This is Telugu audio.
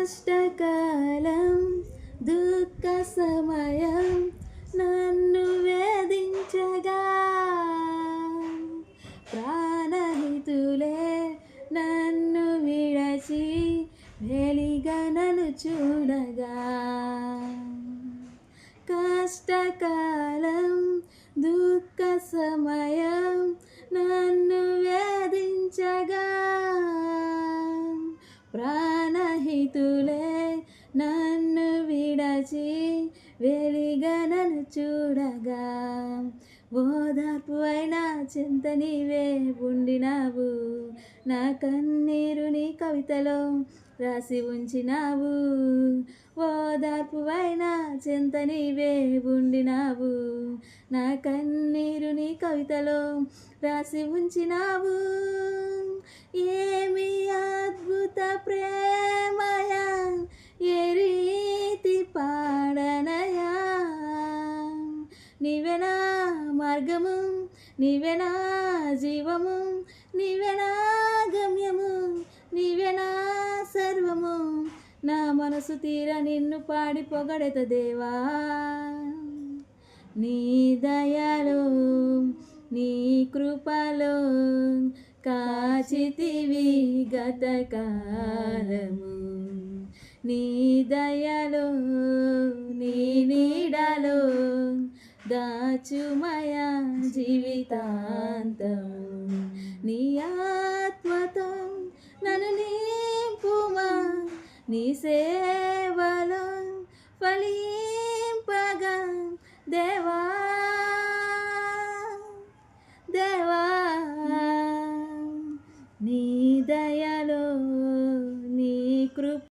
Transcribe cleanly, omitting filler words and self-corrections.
కష్టకాలం దుఃఖ సమయం నన్ను వేధించగా ప్రాణహితులే నన్ను విడచి వెలిగా నన్ను చూడగా కష్టకాలం దుఃఖ సమయం నన్ను వేధించగా ప్రాణహితులే నన్ను విడచి వెలిగా నన్ను చూడగా ఓదార్పు అయినా చింత నీవే ఉండినావు నా కన్నీరు నీ కవితలో రాసి ఉంచినావు ఓదార్పు అయినా చింత నీవే ఉండినావు నా కన్నీరు నీ కవితలో రాసి ఉంచినావు ఏమి అద్భుత ప్రేమయా ఏ రీతి పాడనయా నీవెనా మార్గము నీవెనా జీవము నీవెనా గమ్యము నీవెనా సర్వము నా మనసు తీర నిన్ను పాడి పొగడెత దేవా నీ దయలో నీ కృపలో కాచితివి గతకాలము నీ దయలో నీ నీడలో దాచుమయా జీవితాంతము నీ ఆత్మతో నన్ను నింపుమా నీ సేవలో ఫలింపగా దేవా